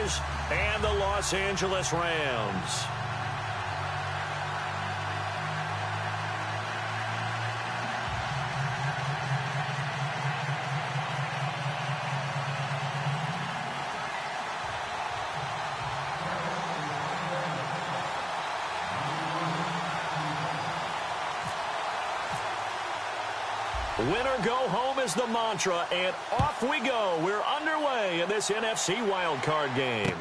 Chargers and the Los Angeles Rams. Winner go home is the mantra, and off we go. We're underway in this NFC wildcard game.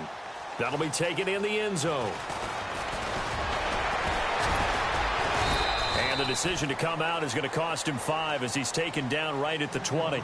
That'll be taken in the end zone. And the decision to come out is going to cost him 5 as he's taken down right at the 20.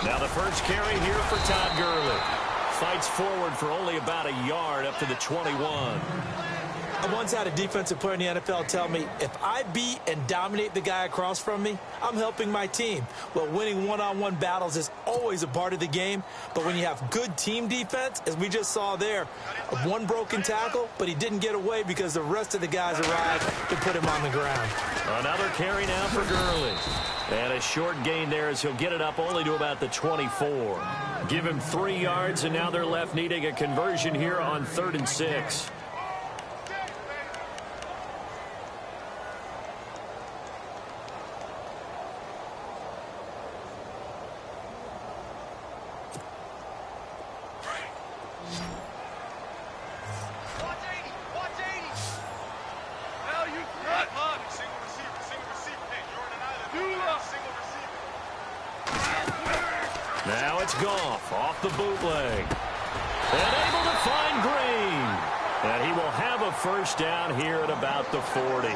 Now the first carry here for Todd Gurley. Fights forward for only about a yard up to the 21. I once had a defensive player in the NFL tell me, if I beat and dominate the guy across from me, I'm helping my team. Well, winning one-on-one battles is always a part of the game, but when you have good team defense, as we just saw there, one broken tackle, but he didn't get away because the rest of the guys arrived to put him on the ground. Another carry now for Gurley. And a short gain there as he'll get it up only to about the 24. Give him 3 yards, and now they're left needing a conversion here on 3rd and 6. Now it's Goff off the bootleg. And able to find Green. And he will have a first down here at about the 40.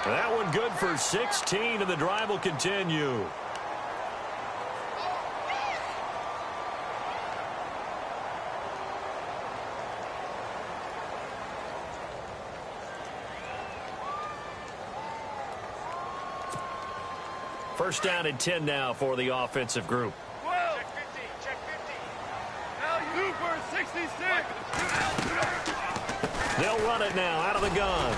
That one good for 16, and the drive will continue. First down and 10 now for the offensive group. Check 50. Now you for 66. They'll run it now out of the gun.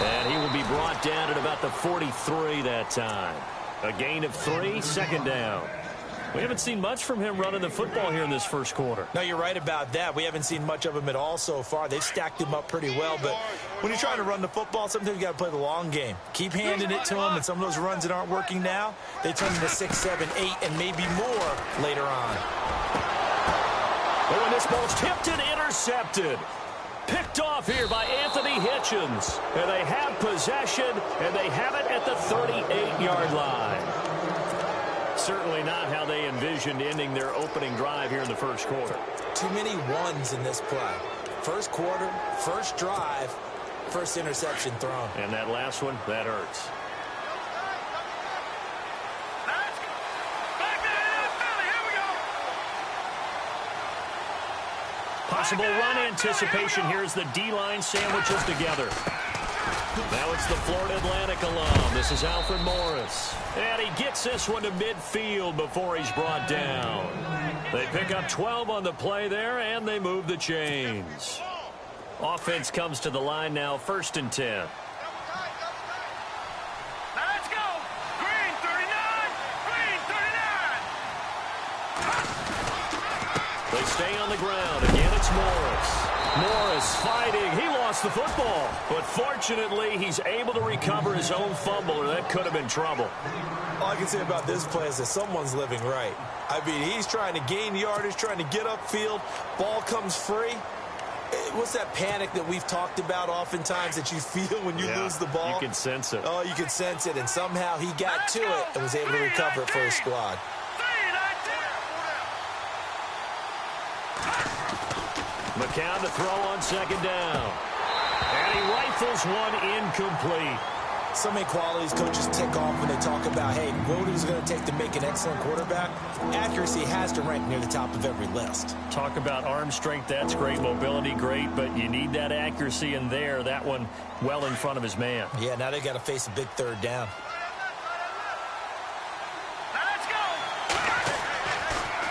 And he will be brought down at about the 43 that time. A gain of 3, second down. We haven't seen much from him running the football here in this first quarter. No, you're right about that. We haven't seen much of him at all so far. They've stacked him up pretty well, but when you're trying to run the football, sometimes you got to play the long game. Keep handing it to him, and some of those runs that aren't working now, they turn into 6, 7, 8, and maybe more later on. Oh, and this ball's tipped and intercepted. Picked off here by Anthony Hitchens. And they have possession, and they have it at the 38-yard line. Certainly not how they envisioned ending their opening drive here in the first quarter. Too many ones in this play. First quarter, first drive, first interception thrown. And that last one, that hurts. Possible run anticipation here as the D-line sandwiches together. Now it's the Florida Atlantic alum. This is Alfred Morris. And he gets this one to midfield before he's brought down. They pick up 12 on the play there, and they move the chains. Offense comes to the line now, 1st and 10. Let's go. Green 39. Green 39. They stay on the ground. Again, it's Morris. Morris fighting. He lost the football. But fortunately, he's able to recover his own fumble, or that could have been trouble. All I can say about this play is that someone's living right. I mean, he's trying to gain yardage, trying to get upfield. Ball comes free. What's that panic that we've talked about oftentimes that you feel when you lose the ball? You can sense it. Oh, you can sense it. And somehow he got to it and was able to recover it for his squad. McCown to throw on 2nd down. And he rifles one incomplete. So many qualities coaches tick off when they talk about, hey, what is it going to take to make an excellent quarterback? Accuracy has to rank near the top of every list. Talk about arm strength, that's great. Mobility, great, but you need that accuracy in there. That one well in front of his man. Yeah, now they got to face a big third down.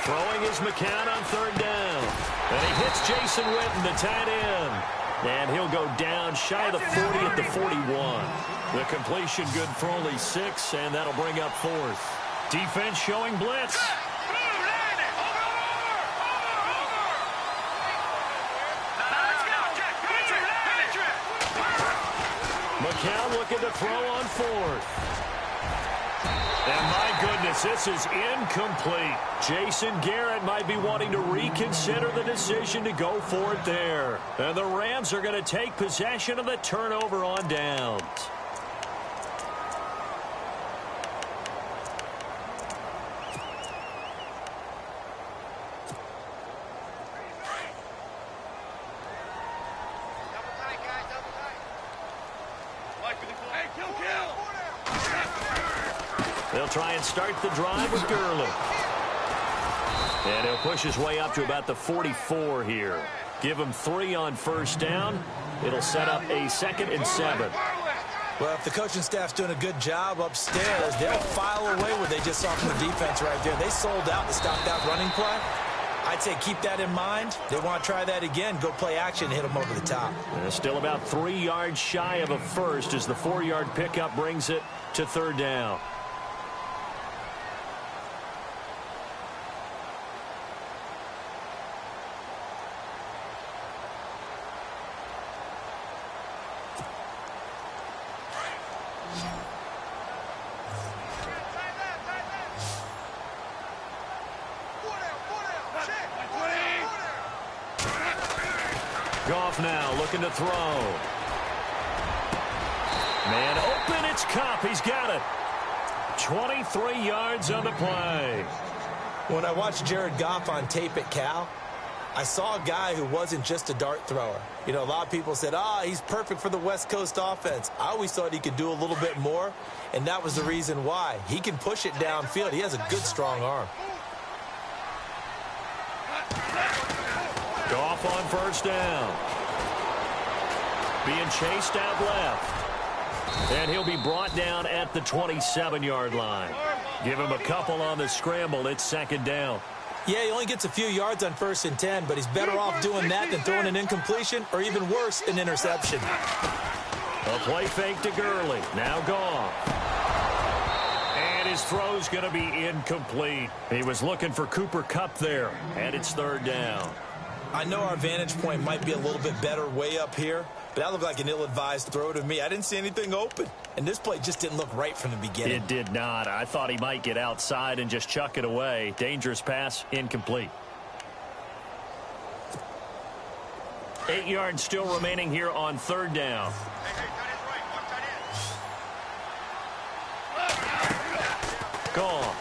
Throwing is McCown on third down. And he hits Jason Witten, the tight end. And he'll go down shy of the 40 at the 41. The completion good for only 6, and that'll bring up 4th. Defense showing blitz. McCown looking to throw on 4th. And my goodness, this is incomplete. Jason Garrett might be wanting to reconsider the decision to go for it there. And the Rams are going to take possession of the turnover on downs. They'll try and start the drive with Gurley. And he'll push his way up to about the 44 here. Give him 3 on first down. It'll set up a 2nd and 7. Well, if the coaching staff's doing a good job upstairs, they'll file away what they just saw from the defense right there. They sold out to stop that running play. I'd say keep that in mind. They want to try that again. Go play action and hit them over the top. Still about 3 yards shy of a first as the 4-yard pickup brings it to third down. Goff now looking to throw. Man open, it's Kupp. He's got it. 23 yards on the play. When I watched Jared Goff on tape at Cal, I saw a guy who wasn't just a dart thrower. You know, a lot of people said, he's perfect for the West Coast offense. I always thought he could do a little bit more, and that was the reason why. He can push it downfield. He has a good, strong arm. Goff on first down. Being chased out left. And he'll be brought down at the 27-yard line. Give him a couple on the scramble. It's 2nd down. Yeah, he only gets a few yards on 1st and 10, but he's better off doing that than throwing an incompletion or even worse, an interception. A play fake to Gurley. Now Goff. And his throw's going to be incomplete. He was looking for Cooper Kupp there, and it's 3rd down. I know our vantage point might be a little bit better way up here, but that looked like an ill-advised throw to me. I didn't see anything open, and this play just didn't look right from the beginning. It did not. I thought he might get outside and just chuck it away. Dangerous pass, incomplete. 8 yards still remaining here on 3rd down. Goff.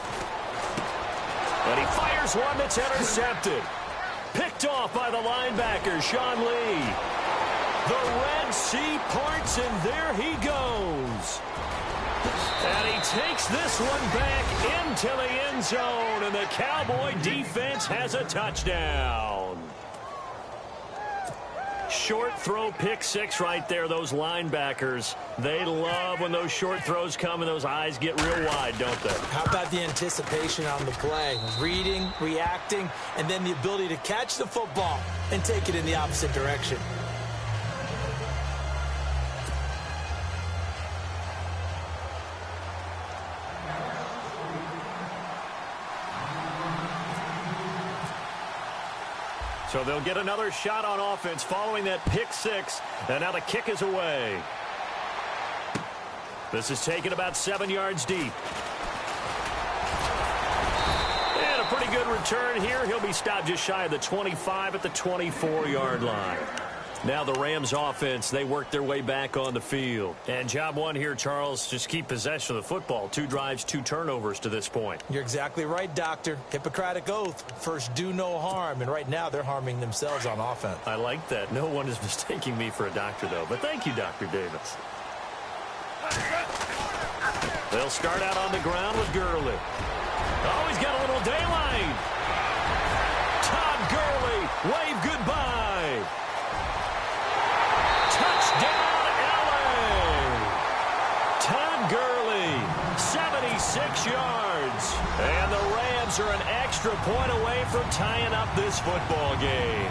And he fires one that's intercepted. Picked off by the linebacker, Sean Lee. The Red Sea parts, and there he goes. And he takes this one back into the end zone, and the Cowboy defense has a touchdown. Short throw, pick 6 right there. Those linebackers, they love when those short throws come and those eyes get real wide, don't they? How about the anticipation on the play? Reading, reacting, and then the ability to catch the football and take it in the opposite direction. So they'll get another shot on offense following that pick 6, and now the kick is away. This is taken about 7 yards deep. And a pretty good return here. He'll be stopped just shy of the 25 at the 24-yard line. Now the Rams offense, they work their way back on the field. And job one here, Charles, just keep possession of the football. 2 drives, 2 turnovers to this point. You're exactly right, Doctor. Hippocratic oath. First, do no harm. And right now, they're harming themselves on offense. I like that. No one is mistaking me for a doctor, though. But thank you, Dr. Davis. They'll start out on the ground with Gurley. Oh, he's got a little daylight. Todd Gurley, wave goodbye. Touchdown, LA. Todd Gurley, 76 yards. And the Rams are an extra point away from tying up this football game.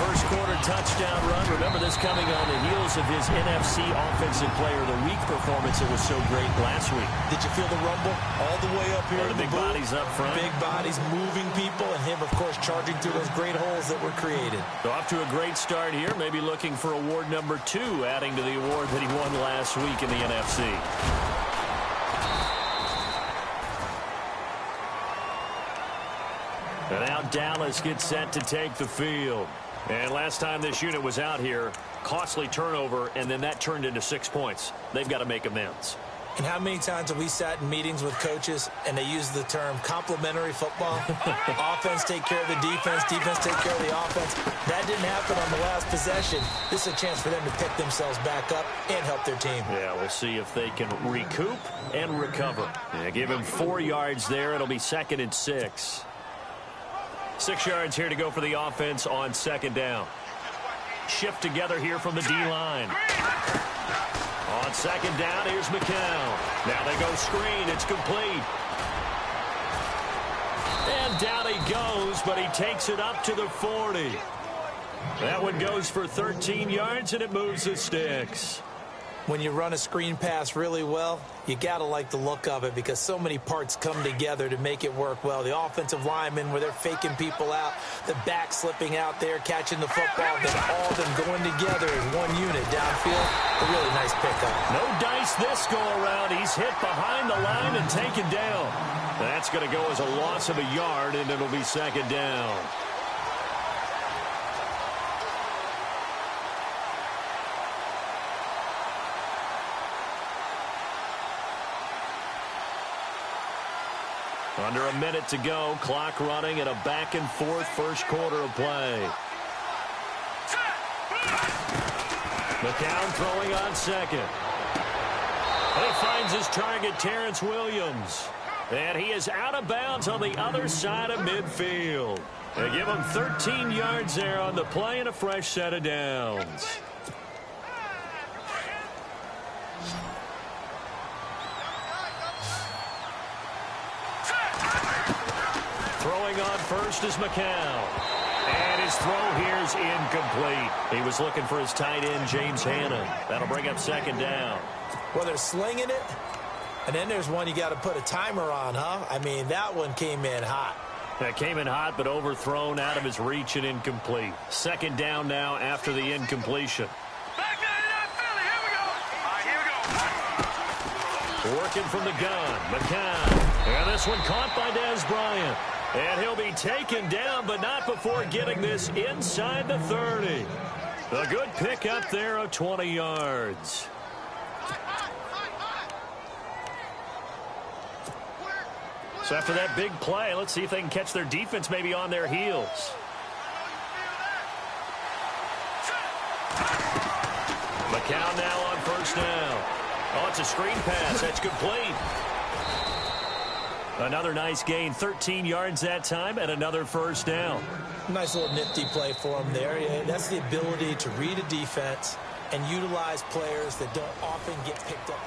First quarter touchdown run. Remember this coming on the heels of his NFC Offensive Player of the Week performance that was so great last week. Did you feel the rumble all the way up here? The big bodies up front. Big bodies moving people, and him, of course, charging through those great holes that were created. So off to a great start here. Maybe looking for award number 2, adding to the award that he won last week in the NFC. And now Dallas gets set to take the field. And last time this unit was out here, costly turnover, and then that turned into 6 points. They've got to make amends. And how many times have we sat in meetings with coaches and they use the term complementary football? Offense take care of the defense, defense take care of the offense. That didn't happen on the last possession. This is a chance for them to pick themselves back up and help their team. Yeah, we'll see if they can recoup and recover. Yeah, give him 4 yards there. It'll be 2nd and 6. 6 yards here to go for the offense on 2nd down. Shift together here from the D-line. On 2nd down, here's McCown. Now they go screen. It's complete. And down he goes, but he takes it up to the 40. That one goes for 13 yards, and it moves the sticks. When you run a screen pass really well, you got to like the look of it because so many parts come together to make it work well. The offensive linemen, where they're faking people out, the back slipping out there, catching the football, then all of them going together as one unit downfield. A really nice pickup. No dice this go-around. He's hit behind the line and taken down. That's going to go as a loss of a yard, and it'll be 2nd down. Under a minute to go. Clock running at a back-and-forth first quarter of play. McCown throwing on 2nd. He finds his target, Terrence Williams. And he is out of bounds on the other side of midfield. They give him 13 yards there on the play and a fresh set of downs. Throwing on first is McCown. And his throw here is incomplete. He was looking for his tight end, James Hanna. That'll bring up 2nd down. Well, they're slinging it, and then there's one you got to put a timer on, huh? I mean, that one came in hot. That came in hot, but overthrown out of his reach and incomplete. 2nd down now after the incompletion. Working from the gun, McCown. And this one caught by Dez Bryant. And he'll be taken down, but not before getting this inside the 30. A good pickup there of 20 yards. So after that big play, let's see if they can catch their defense maybe on their heels. McCown now on 1st down. Oh, it's a screen pass. That's complete. Another nice gain, 13 yards that time, and another 1st down. Nice little nifty play for him there. Yeah, that's the ability to read a defense and utilize players that don't often get picked up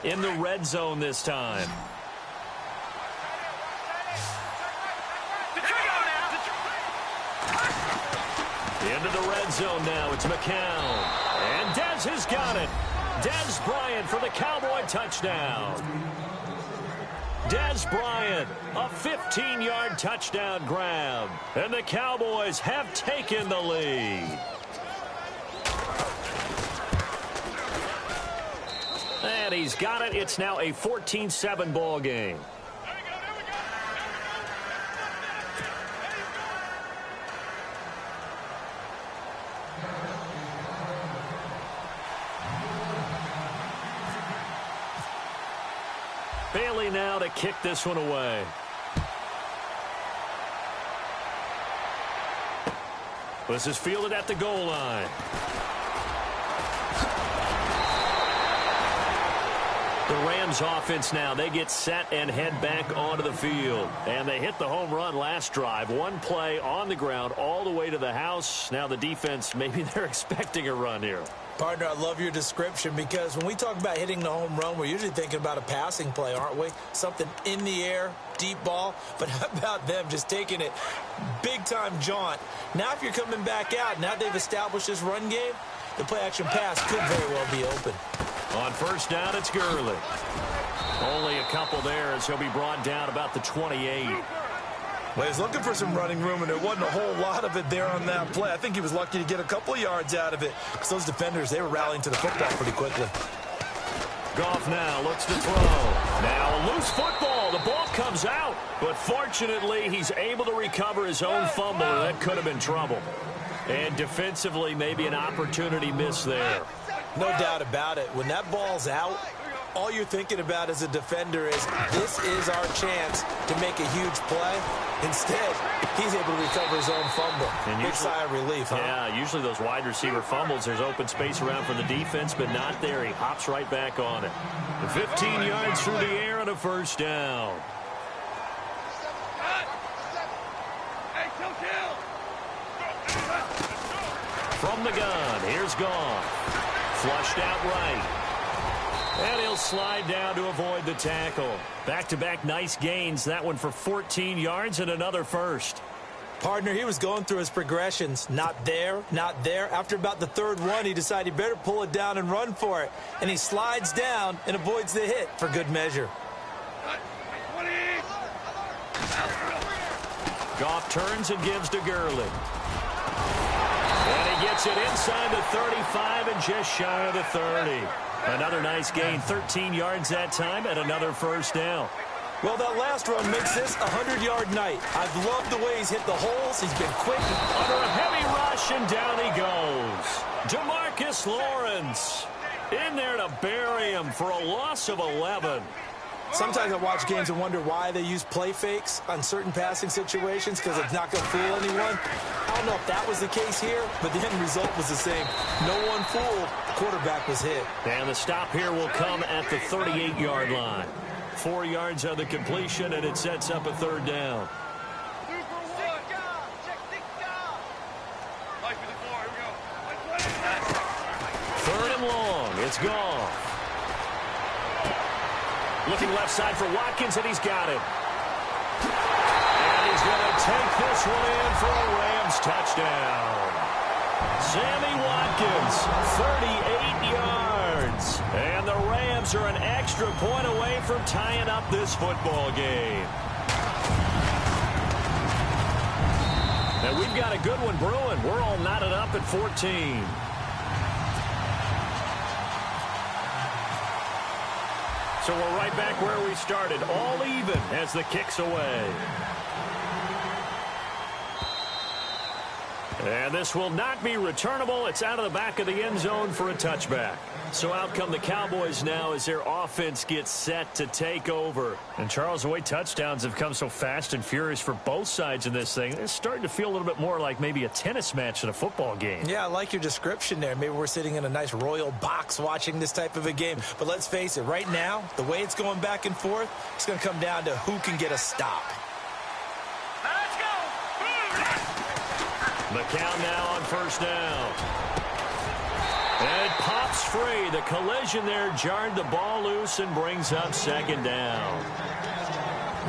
in the red zone this time. Into the red zone now. It's McCown. And Dez has got it. Dez Bryant for the Cowboy touchdown. Dez Bryant, a 15-yard touchdown grab. And the Cowboys have taken the lead. And he's got it. It's now a 14-7 ball game. Bailey now to kick this one away. This is fielded at the goal line. The Rams offense now, they get set and head back onto the field. And they hit the home run last drive. One play on the ground all the way to the house. Now the defense, maybe they're expecting a run here. Partner, I love your description because when we talk about hitting the home run, we're usually thinking about a passing play, aren't we? Something in the air, deep ball. But how about them just taking it big-time jaunt? Now if you're coming back out, now they've established this run game, the play-action pass could very well be open. On first down, it's Gurley. Only a couple there as he'll be brought down about the 28. Well, he's looking for some running room, and there wasn't a whole lot of it there on that play. I think he was lucky to get a couple of yards out of it because those defenders, they were rallying to the football pretty quickly. Goff now looks to throw. Now a loose football. The ball comes out, but fortunately he's able to recover his own fumble, and that could have been trouble. And defensively, maybe an opportunity miss there. No doubt about it. When that ball's out, all you're thinking about as a defender is this is our chance to make a huge play. Instead, he's able to recover his own fumble. And big sigh of relief, huh? Yeah, usually those wide receiver fumbles, there's open space around for the defense, but not there. He hops right back on it. 15 yards through the air and a first down. From the gun, here's Goff. Flushed out right. And he'll slide down to avoid the tackle. Back-to-back nice gains. That one for 14 yards and another first. Partner, he was going through his progressions. Not there, not there. After about the third one, he decided he better pull it down and run for it. And he slides down and avoids the hit for good measure. Goff turns and gives to Gurley. And he gets it inside the 35 and just shy of the 30. Another nice gain, 13 yards that time, and another first down. Well, that last run makes this a 100-yard night. I've loved the way he's hit the holes. He's been quick. Under a heavy rush, and down he goes. DeMarcus Lawrence in there to bury him for a loss of 11. Sometimes I watch games and wonder why they use play fakes on certain passing situations because it's not going to fool anyone. I don't know if that was the case here, but the end result was the same. No one fooled. The quarterback was hit. And the stop here will come at the 38-yard line. 4 yards on the completion, and it sets up a third down. Third and long. It's Goff. Looking left side for Watkins, and he's got it. And he's going to take this one in for a Rams touchdown. Sammy Watkins, 38 yards. And the Rams are an extra point away from tying up this football game. And we've got a good one brewing. We're all knotted up at 14. So we're right back where we started, all even as the kick's away. And this will not be returnable. It's out of the back of the end zone for a touchback. So out come the Cowboys now as their offense gets set to take over. And, Charles, the way touchdowns have come so fast and furious for both sides in this thing, it's starting to feel a little bit more like maybe a tennis match than a football game. Yeah, I like your description there. Maybe we're sitting in a nice royal box watching this type of a game. But let's face it, right now, the way it's going back and forth, it's going to come down to who can get a stop. Let's go! The count now on first down. And it pops free. The collision there jarred the ball loose and brings up second down.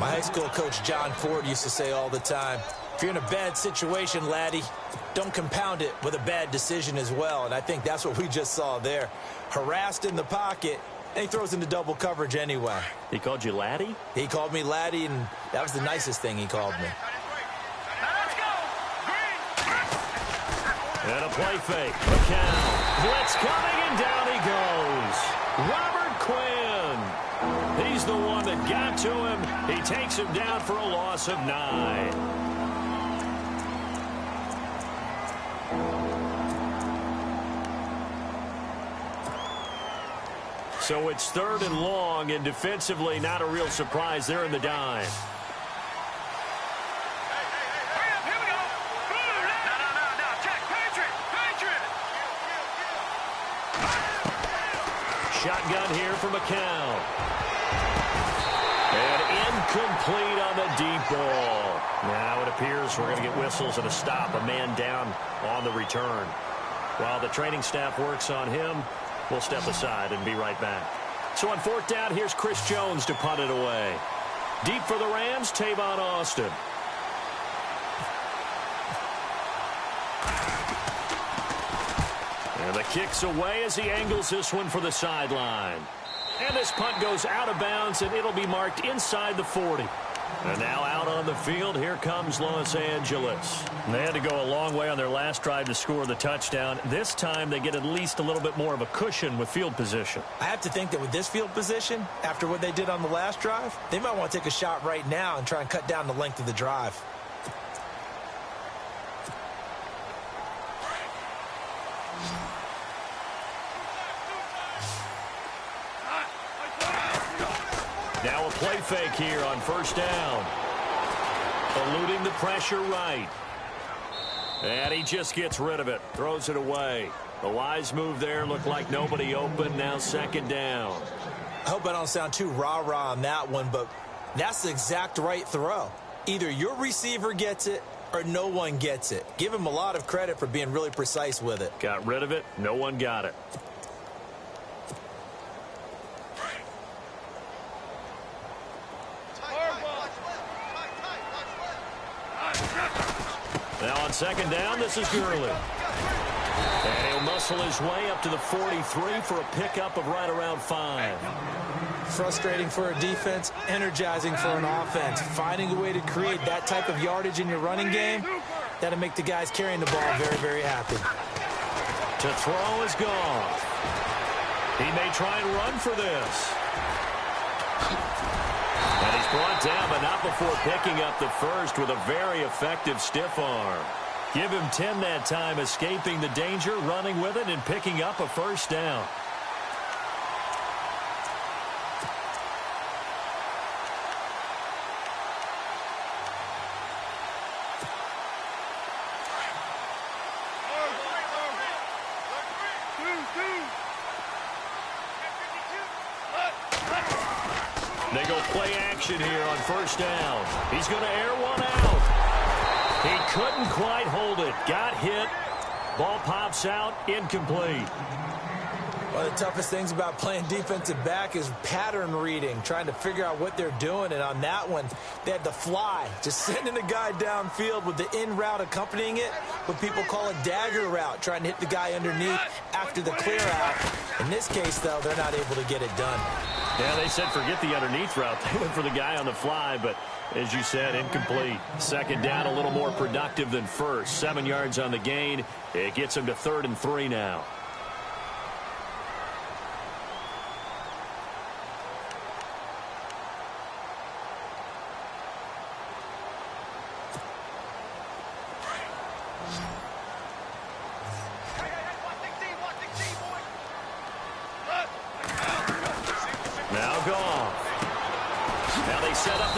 My high school coach, John Ford, used to say all the time, if you're in a bad situation, laddie, don't compound it with a bad decision as well. And I think that's what we just saw there. Harassed in the pocket, and he throws into double coverage anyway. He called you laddie? He called me laddie, and that was the nicest thing he called me. And a play fake. McCown. Blitz coming, and down he goes. Robert Quinn. He's the one that got to him. He takes him down for a loss of 9. So it's third and long, and defensively not a real surprise there in the dime. Here we go. No, check. shotgun here for McCown. And incomplete on the deep ball. Now it appears we're going to get whistles and a stop. A man down on the return. While the training staff works on him, we'll step aside and be right back. So on fourth down, here's Chris Jones to punt it away. Deep for the Rams, Tavon Austin. And the kick's away as he angles this one for the sideline. And this punt goes out of bounds, and it'll be marked inside the 40. And now out on the field, here comes Los Angeles. They had to go a long way on their last drive to score the touchdown. This time they get at least a little bit more of a cushion with field position. I have to think that with this field position, after what they did on the last drive, they might want to take a shot right now and try and cut down the length of the drive. Now a play fake here on first down. Eluding the pressure right. And he just gets rid of it. Throws it away. The wise move there. Looked like nobody open. Now second down. I hope I don't sound too rah-rah on that one, but that's the exact right throw. Either your receiver gets it or no one gets it. Give him a lot of credit for being really precise with it. Got rid of it. No one got it. Now on second down, this is Gurley. And he'll muscle his way up to the 43 for a pickup of right around 5. Frustrating for a defense, energizing for an offense. Finding a way to create that type of yardage in your running game, that'll make the guys carrying the ball very, very happy. To throw is gone. He may try and run for this. And he's brought down, but not before picking up the first with a very effective stiff arm. Give him 10 that time, escaping the danger, running with it, and picking up a first down. They go play action here on first down. He's going to air one out. He couldn't quite hold it. Got hit. Ball pops out. Incomplete. One of the toughest things about playing defensive back is pattern reading, trying to figure out what they're doing. And on that one, they had to fly, just sending the guy downfield with the in route accompanying it, what people call a dagger route, trying to hit the guy underneath after the clear out. In this case, though, they're not able to get it done. Yeah, they said forget the underneath route. They went for the guy on the fly, but as you said, incomplete. Second down, a little more productive than first. 7 yards on the gain. It gets him to 3rd and 3 now.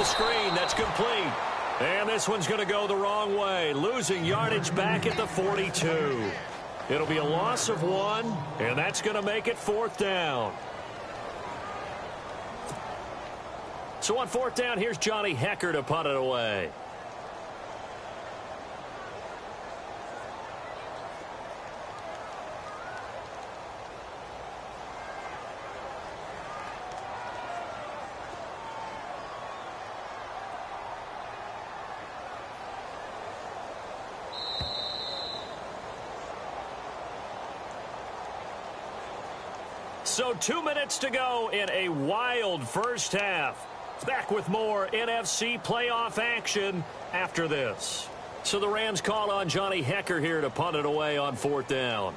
Screen, that's complete. And this one's going to go the wrong way. Losing yardage back at the 42. It'll be a loss of 1, and that's going to make it 4th down. So on 4th down, here's Johnny Hecker to punt it away. So 2 minutes to go in a wild first half. Back with more NFC playoff action after this. So the Rams call on Johnny Hecker here to punt it away on 4th down.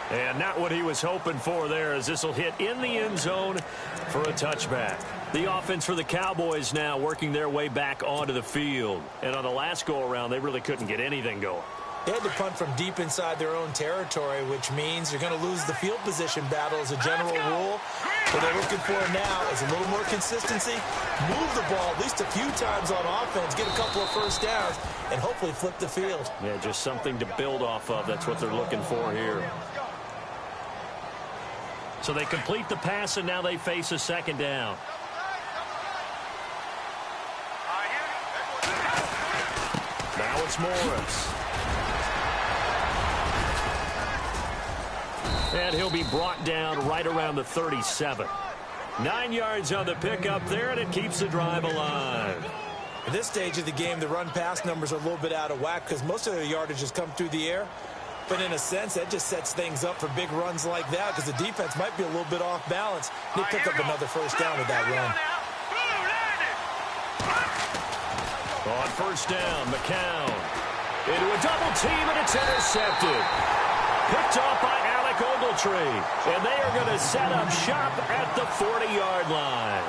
And not what he was hoping for there, as this will hit in the end zone for a touchback. The offense for the Cowboys now working their way back onto the field. And on the last go-around, they really couldn't get anything going. They had to punt from deep inside their own territory, which means you're going to lose the field position battle as a general rule. What they're looking for now is a little more consistency, move the ball at least a few times on offense, get a couple of first downs, and hopefully flip the field. Yeah, just something to build off of. That's what they're looking for here. So they complete the pass, and now they face a second down. Now it's Morris. And he'll be brought down right around the 37. 9 yards on the pickup there, and it keeps the drive alive. At this stage of the game, the run-pass numbers are a little bit out of whack because most of their yardage has come through the air. But in a sense, that just sets things up for big runs like that because the defense might be a little bit off balance. They pick up another first down with that run. On first down, McCown into a double team, and it's intercepted. Picked off by Alec Ogletree, and they are going to set up shop at the 40-yard line.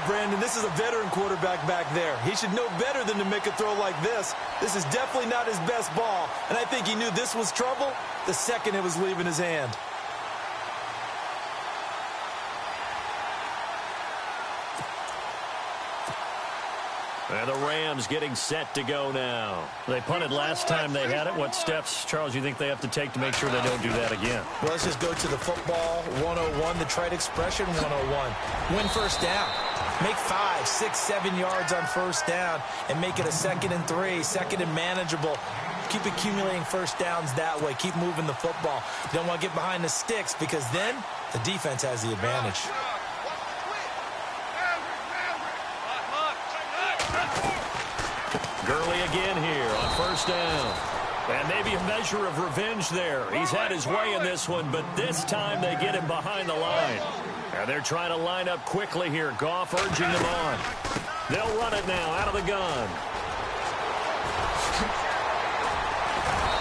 Brandon, this is a veteran quarterback back there. He should know better than to make a throw like this. This is definitely not his best ball, and I think he knew this was trouble the second it was leaving his hand. And the Rams getting set to go now. They punted last time they had it. What steps, Charles, you think they have to take to make sure they don't do that again? Well, let's just go to the football 101, the trite expression 101. Win first down. Make 5, 6, 7 yards on first down and make it a 2nd and 3, 2nd and manageable. Keep accumulating first downs that way. Keep moving the football. You don't want to get behind the sticks because then the defense has the advantage. Gurley again here on first down. And maybe a measure of revenge there. He's had his way in this one, but this time they get him behind the line. And they're trying to line up quickly here. Goff urging them on. They'll run it now out of the gun.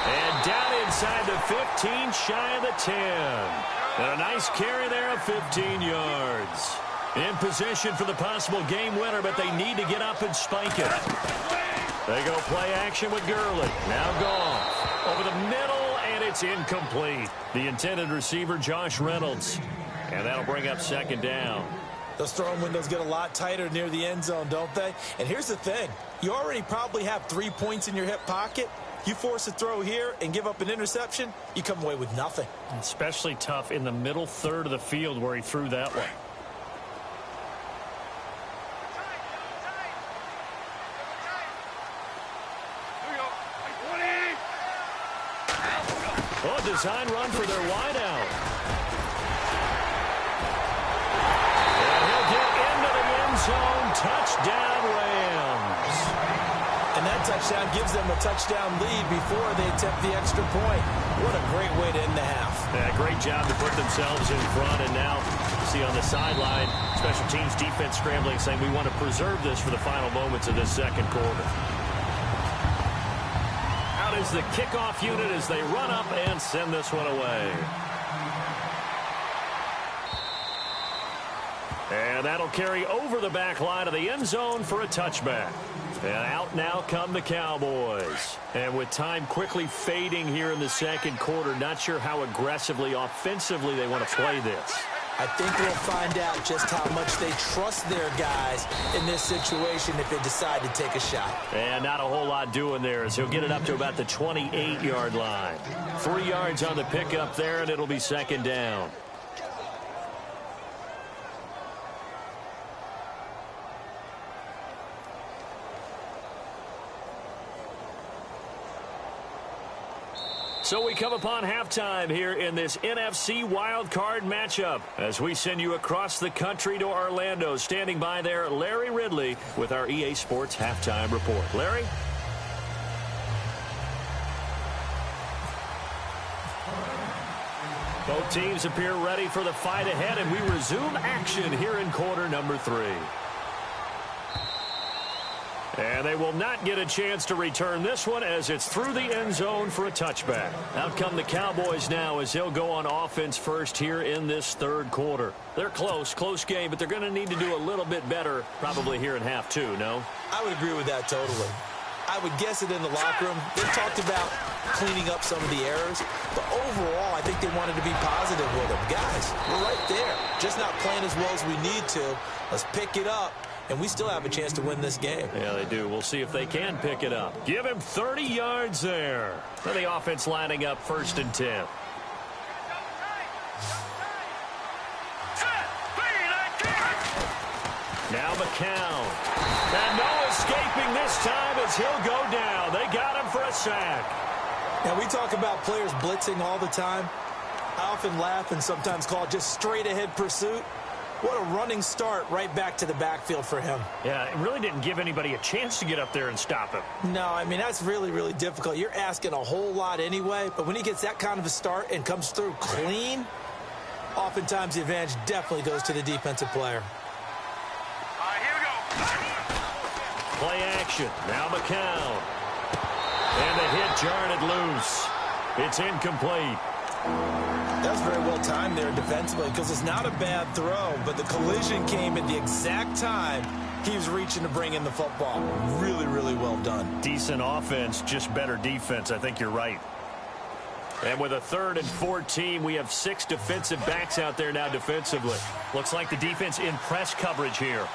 And down inside the 15, shy of the 10. And a nice carry there of 15 yards. In position for the possible game winner, but they need to get up and spike it. They go play action with Gurley. Now Goff over the middle, and it's incomplete. The intended receiver, Josh Reynolds. And that'll bring up second down. Those throwing windows get a lot tighter near the end zone, don't they? And here's the thing. You already probably have 3 points in your hip pocket. You force a throw here and give up an interception, you come away with nothing. Especially tough in the middle third of the field where he threw that one. Oh, design run for their wideout. And he'll get into the end zone. Touchdown, Rams. And that touchdown gives them a touchdown lead before they attempt the extra point. What a great way to end the half. Yeah, great job to put themselves in front. And now, see on the sideline, special teams defense scrambling, saying we want to preserve this for the final moments of this second quarter. Is the kickoff unit as they run up and send this one away. And that'll carry over the back line of the end zone for a touchback. And out now come the Cowboys. And with time quickly fading here in the second quarter, not sure how aggressively, offensively they want to play this. I think we'll find out just how much they trust their guys in this situation if they decide to take a shot. And not a whole lot doing there as he'll get it up to about the 28-yard line. 3 yards on the pickup there, and it'll be second down. So we come upon halftime here in this NFC wildcard matchup as we send you across the country to Orlando. Standing by there, Larry Ridley with our EA Sports Halftime Report. Larry? Both teams appear ready for the fight ahead, and we resume action here in quarter number 3. And they will not get a chance to return this one as it's through the end zone for a touchback. Out come the Cowboys now as they'll go on offense first here in this third quarter. They're close game, but they're going to need to do a little bit better probably here in half 2, no? I would agree with that totally. I would guess it in the locker room. They talked about cleaning up some of the errors, but overall, I think they wanted to be positive with them. Guys, we're right there, just not playing as well as we need to. Let's pick it up, and we still have a chance to win this game. Yeah, they do. We'll see if they can pick it up. Give him 30 yards there. And the offense lining up 1st and 10. Now McCown. And no escaping this time as he'll go down. They got him for a sack. Now, we talk about players blitzing all the time. I often laugh and sometimes call it just straight-ahead pursuit. What a running start right back to the backfield for him. Yeah, it really didn't give anybody a chance to get up there and stop him. No, I mean, that's really, really difficult. You're asking a whole lot anyway, but when he gets that kind of a start and comes through clean, oftentimes the advantage definitely goes to the defensive player. Play action. Now McCown. And the hit jarred it loose. It's incomplete. That's very well timed there defensively because it's not a bad throw, but the collision came at the exact time he was reaching to bring in the football. Really, really well done. Decent offense, just better defense. I think you're right. And with a 3rd and 14, we have 6 defensive backs out there now defensively. Looks like the defense in press coverage here.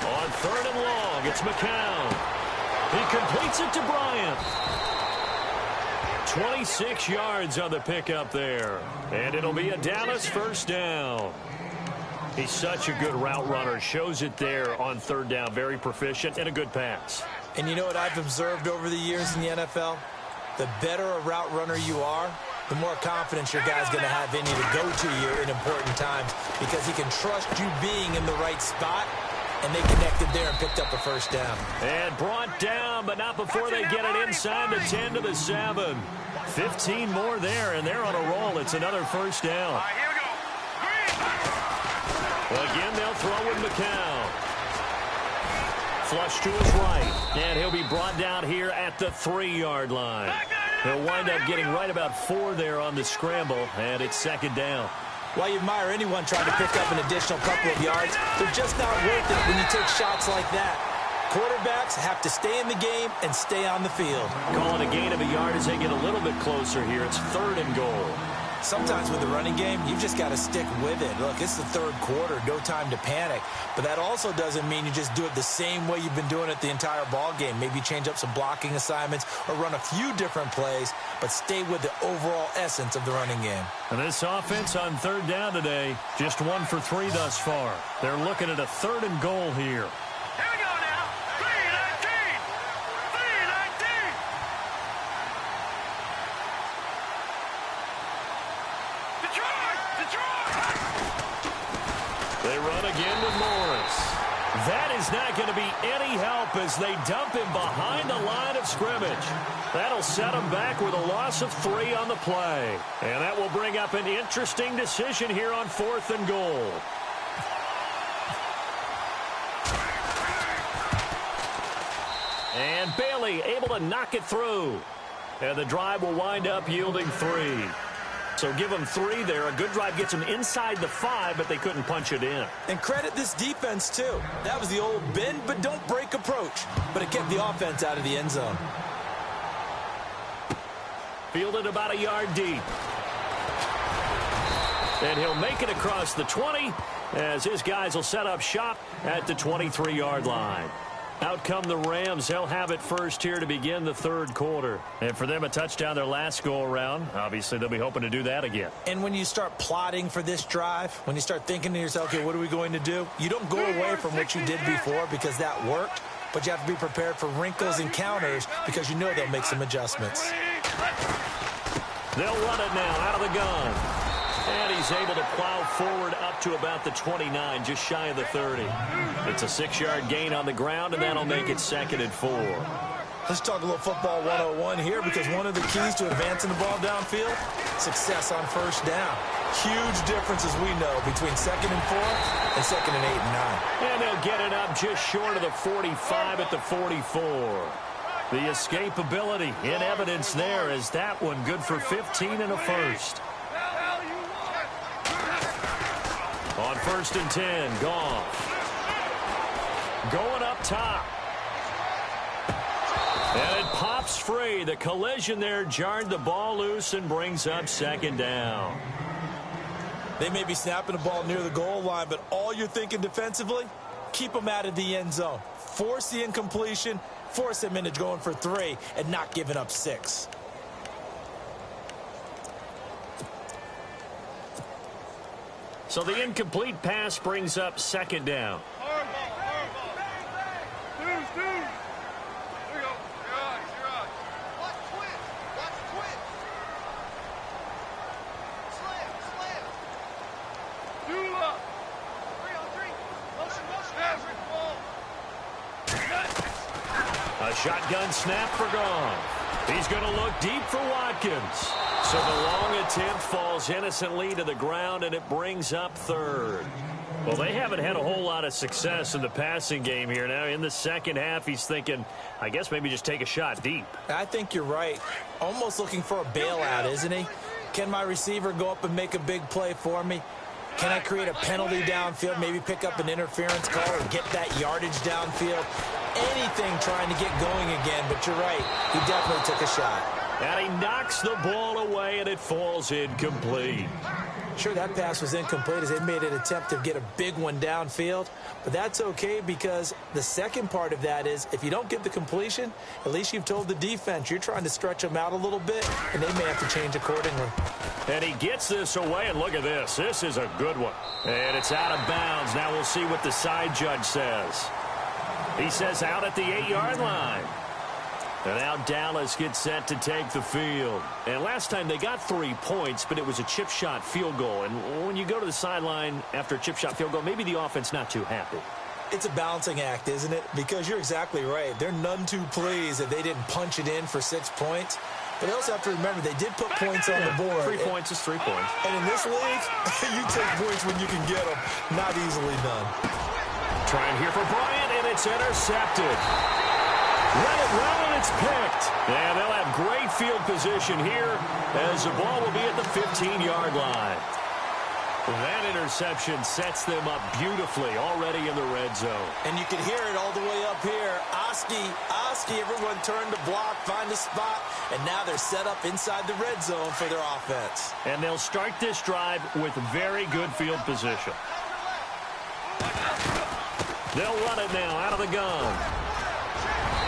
On 3rd and long, it's McCown. He completes it to Bryant. 26 yards on the pickup there. And it'll be a Dallas 1st down. He's such a good route runner. Shows it there on 3rd down. Very proficient and a good pass. And you know what I've observed over the years in the NFL? The better a route runner you are, the more confidence your guy's going to have in you to go to you in important times because he can trust you being in the right spot, and they connected there and picked up a 1st down. And brought down, but not before they get it inside the 10 to the 7. 15 more there, and they're on a roll. It's another 1st down. Well, again, they'll throw with McCown. Flush to his right, and he'll be brought down here at the 3-yard line. He'll wind up getting right about 4 there on the scramble, and it's 2nd down. While you admire anyone trying to pick up an additional couple of yards, they're just not worth it when you take shots like that. Quarterbacks have to stay in the game and stay on the field. Calling a gain of a yard as they get a little bit closer here. It's 3rd and goal. Sometimes with the running game, you've just got to stick with it. Look, it's the 3rd quarter, no time to panic. But that also doesn't mean you just do it the same way you've been doing it the entire ball game. Maybe change up some blocking assignments or run a few different plays, but stay with the overall essence of the running game. And this offense on 3rd down today, just 1 for 3 thus far. They're looking at a 3rd and goal here. Here we go now. 3-19. 3-19. Detroit! They run again with Morris. That is not going to be any help as they dump him behind the line of scrimmage. That'll set him back with a loss of 3 on the play. And that will bring up an interesting decision here on 4th and goal. And Bailey able to knock it through. And the drive will wind up yielding 3. So give them 3 there. A good drive gets them inside the 5, but they couldn't punch it in. And credit this defense, too. That was the old bend but don't break approach. But it kept the offense out of the end zone. Fielded about a yard deep. And he'll make it across the 20 as his guys will set up shop at the 23-yard line. Out come the Rams. They'll have it first here to begin the 3rd quarter. And for them, a touchdown their last go-around. Obviously, they'll be hoping to do that again. And when you start plotting for this drive, when you start thinking to yourself, okay, what are we going to do? You don't go away from what you did before because that worked, but you have to be prepared for wrinkles and counters because you know they'll make some adjustments. They'll run it now out of the gun. And he's able to plow forward up to about the 29, just shy of the 30. It's a 6-yard gain on the ground, and that'll make it 2nd and 4. Let's talk a little football 101 here because one of the keys to advancing the ball downfield, success on 1st down. Huge difference, as we know, between 2nd and 4 and 2nd and 8 and 9. And they'll get it up just short of the 45 at the 44. The escapability in evidence there is that one good for 15 and a 1st. On 1st and 10, Goff. Going up top. And it pops free. The collision there jarred the ball loose and brings up 2nd down. They may be snapping the ball near the goal line, but all you're thinking defensively, keep them out of the end zone. Force the incompletion, force them into going for 3, and not giving up 6. So the incomplete pass brings up 2nd down. A shotgun snap for Goff. He's going to look deep for Watkins. So the long attempt falls innocently to the ground, and it brings up 3rd. Well, they haven't had a whole lot of success in the passing game here. Now, in the second half, he's thinking, I guess maybe just take a shot deep. I think you're right. Almost looking for a bailout, isn't he? Can my receiver go up and make a big play for me? Can I create a penalty downfield, maybe pick up an interference call or get that yardage downfield? Anything trying to get going again, but you're right. He definitely took a shot. And he knocks the ball away, and it falls incomplete. Sure, that pass was incomplete as they made an attempt to get a big one downfield, but that's okay because the second part of that is if you don't get the completion, at least you've told the defense you're trying to stretch them out a little bit, and they may have to change accordingly. And he gets this away, and look at this. This is a good one. And it's out of bounds. Now we'll see what the side judge says. He says out at the 8-yard line. And now Dallas gets set to take the field. And last time they got 3 points, but it was a chip shot field goal. And when you go to the sideline after a chip shot field goal, maybe the offense not too happy. It's a balancing act, isn't it? Because you're exactly right. They're none too pleased that they didn't punch it in for 6 points. But they also have to remember they did put points on the board. 3 points is 3 points. And in this league, you take points when you can get them. Not easily done. Trying here for Bryant, and it's intercepted. Let it run, and it's picked. And they'll have great field position here as the ball will be at the 15-yard line. That interception sets them up beautifully already in the red zone. And you can hear it all the way up here. Oski, everyone turned to block, find a spot, and now they're set up inside the red zone for their offense. And they'll start this drive with very good field position. They'll run it now out of the gun.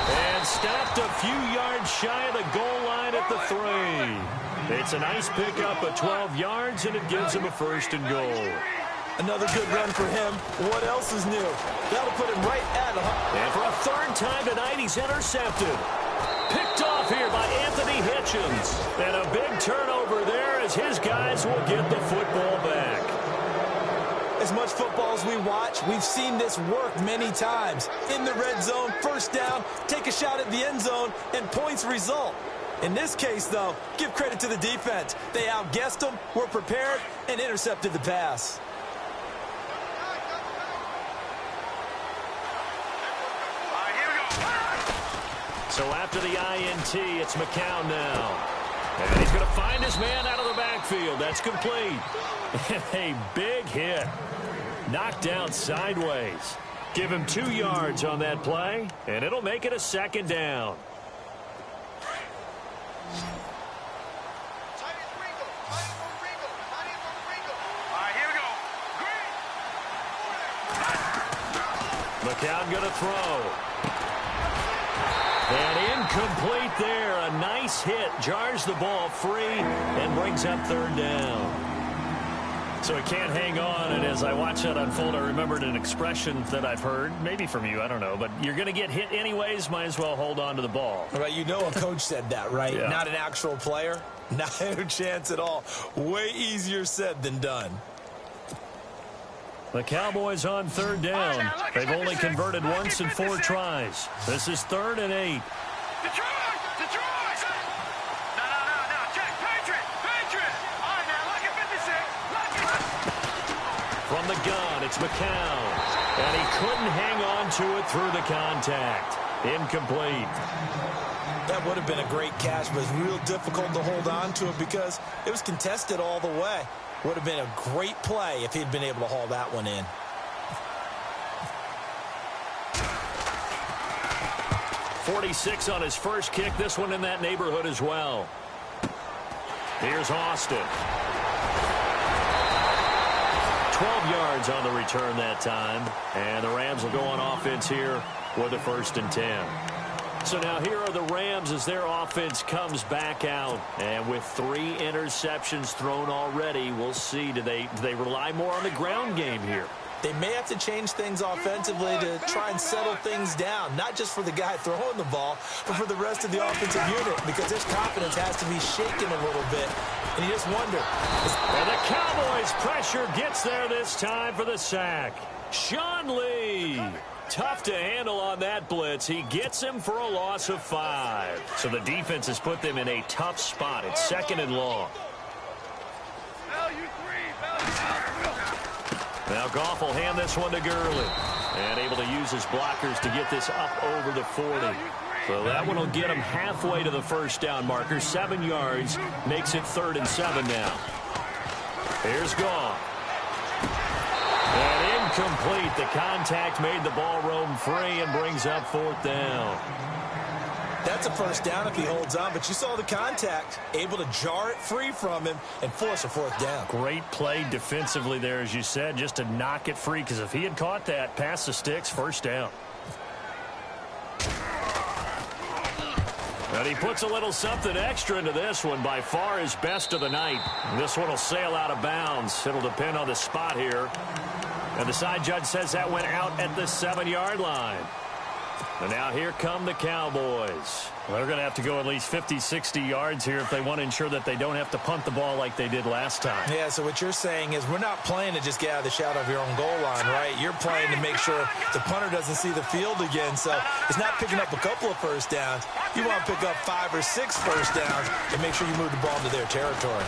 And stopped a few yards shy of the goal line at the 3. It's a nice pickup of 12 yards, and it gives him a 1st and goal. Another good run for him. What else is new? That'll put him right at him. And for a 3rd time tonight, he's intercepted. Picked off here by Anthony Hitchens. And a big turnover there as his guys will get the football back. As much football as we watch, we've seen this work many times. In the red zone, 1st down, take a shot at the end zone, and points result. In this case, though, give credit to the defense. They outguessed them, were prepared, and intercepted the pass. So after the INT, it's McCown now. And he's going to find his man out of the backfield. That's complete. And a big hit. Knocked out sideways. Give him 2 yards on that play, and it'll make it a 2nd down. McCown going to throw. And incomplete there. A nice hit. Jars the ball free and brings up 3rd down. So he can't hang on, and as I watch that unfold, I remembered an expression that I've heard, maybe from you, I don't know, but you're going to get hit anyways, might as well hold on to the ball. Right, you know a coach said that, right? Yeah. Not an actual player. Not a chance at all. Way easier said than done. The Cowboys on 3rd down. They've only converted once in 4 tries. This is 3rd and 8. Detroit! No, check, Patriot! All right, now, look at 56. From the gun, it's McCown. And he couldn't hang on to it through the contact. Incomplete. That would have been a great catch, but it's real difficult to hold on to it because it was contested all the way. Would have been a great play if he'd been able to haul that one in. .46 on his first kick. This one in that neighborhood as well. Here's Austin. 12 yards on the return that time. And the Rams will go on offense here with a 1st and 10. So now here are the Rams as their offense comes back out. And with 3 interceptions thrown already, we'll see. Do they rely more on the ground game here? They may have to change things offensively to try and settle things down, not just for the guy throwing the ball, but for the rest of the offensive unit, because his confidence has to be shaken a little bit. And you just wonder. And the Cowboys' pressure gets there this time for the sack. Sean Lee. Tough to handle on that blitz. He gets him for a loss of 5. So the defense has put them in a tough spot. It's 2nd and long. Now Goff will hand this one to Gurley. And able to use his blockers to get this up over the 40. So that one will get him halfway to the 1st down marker. 7 yards. Makes it 3rd and 7 now. Here's Goff. And incomplete. The contact made the ball roam free and brings up 4th down. That's a 1st down if he holds on, but you saw the contact, able to jar it free from him and force a 4th down. Great play defensively there, as you said, just to knock it free, because if he had caught that, past the sticks, 1st down. And he puts a little something extra into this one, by far his best of the night. This one will sail out of bounds. It'll depend on the spot here. And the side judge says that went out at the 7-yard line. And now here come the Cowboys. Well, they're going to have to go at least 50, 60 yards here if they want to ensure that they don't have to punt the ball like they did last time. Yeah, so what you're saying is we're not playing to just get out of the shadow of your own goal line, right? You're playing to make sure the punter doesn't see the field again. So it's not picking up a couple of 1st downs. You want to pick up 5 or 6 1st downs and make sure you move the ball into their territory.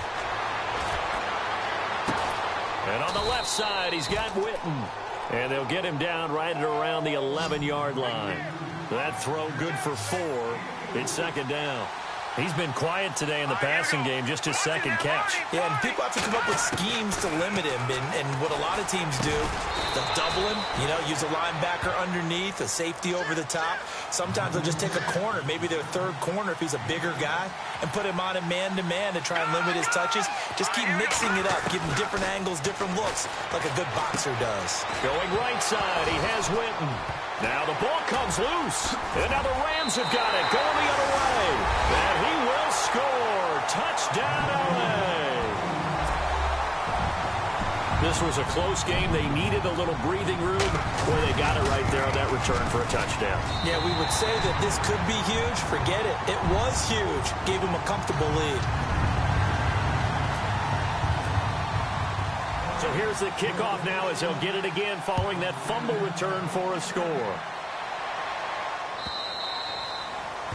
And on the left side, he's got Witten. And they'll get him down right at around the 11-yard line. That throw good for 4. It's 2nd down. He's been quiet today in the passing game, just his 2nd catch. Yeah, and people have to come up with schemes to limit him. And what a lot of teams do, they'll double him, use a linebacker underneath, a safety over the top. Sometimes they'll just take a corner, maybe their 3rd corner if he's a bigger guy, and put him on a man-to-man to try and limit his touches. Just keep mixing it up, giving different angles, different looks, like a good boxer does. Going right side, he has Witten. Now the ball comes loose. And now the Rams have got it, going the other way. And he will score. Touchdown, LA. This was a close game. They needed a little breathing room. Boy, they got it right there on that return for a touchdown. Yeah, we would say that this could be huge. Forget it. It was huge. Gave him a comfortable lead. So here's the kickoff now as he'll get it again following that fumble return for a score.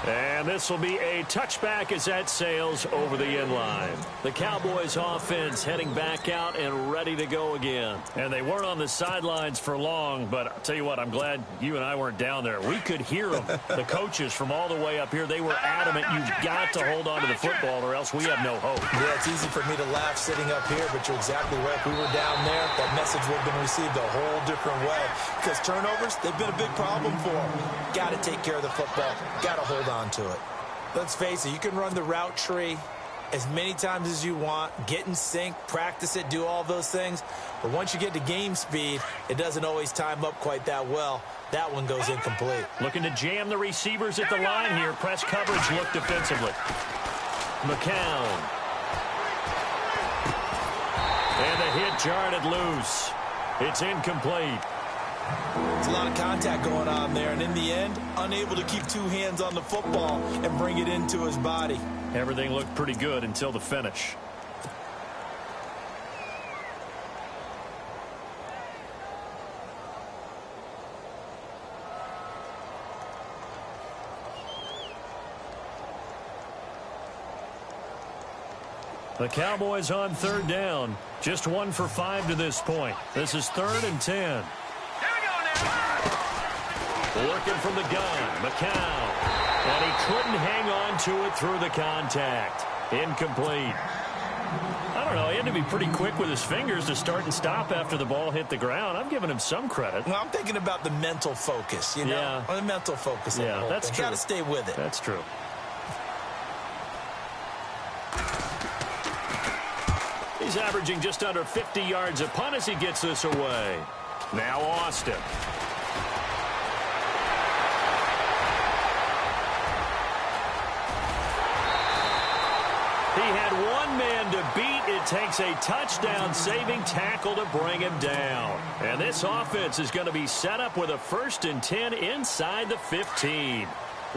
And this will be a touchback as that sails over the end line. The Cowboys offense heading back out and ready to go again. And they weren't on the sidelines for long, but I'll tell you what, I'm glad you and I weren't down there. We could hear them. The coaches from all the way up here, they were adamant, you've got to hold on to the football or else we have no hope. Yeah, it's easy for me to laugh sitting up here, but you're exactly right. If we were down there, that message would have been received a whole different way. Because turnovers, they've been a big problem for them. Got to take care of the football. Got to hold on to it. Let's face it, you can run the route tree as many times as you want, get in sync, practice it, do all those things. But once you get to game speed, it doesn't always time up quite that well. That one goes incomplete. Looking to jam the receivers at the line here. Press coverage look defensively. McCown. And the hit jarred it loose. It's incomplete. There's a lot of contact going on there, and in the end, unable to keep 2 hands on the football and bring it into his body. Everything looked pretty good until the finish. The Cowboys on 3rd down. Just 1 for 5 to this point. This is 3rd and 10. Working from the gun, McCown. And he couldn't hang on to it through the contact. Incomplete. I don't don't know. He had to be pretty quick with his fingers to start and stop after the ball hit the ground. I'm giving him some credit. Well, I'm thinking about the mental focus, you know? Yeah. Or the mental focus. Yeah, that's true. Got to stay with it. That's true. He's averaging just under 50 yards a punt as he gets this away. Now Austin. He had one man to beat. It takes a touchdown-saving tackle to bring him down. And this offense is going to be set up with a 1st and 10 inside the 15.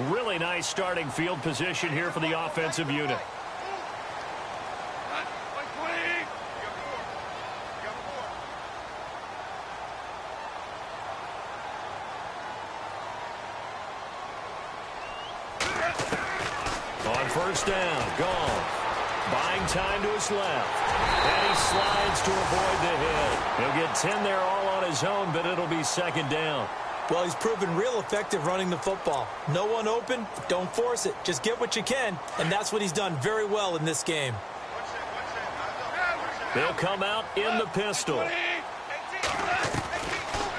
Really nice starting field position here for the offensive unit. On first down, gone. Buying time to his left. And he slides to avoid the hit. He'll get 10 there all on his own, but it'll be 2nd down. Well, he's proven real effective running the football. No one open, don't force it. Just get what you can, and that's what he's done very well in this game. They'll come out in the pistol.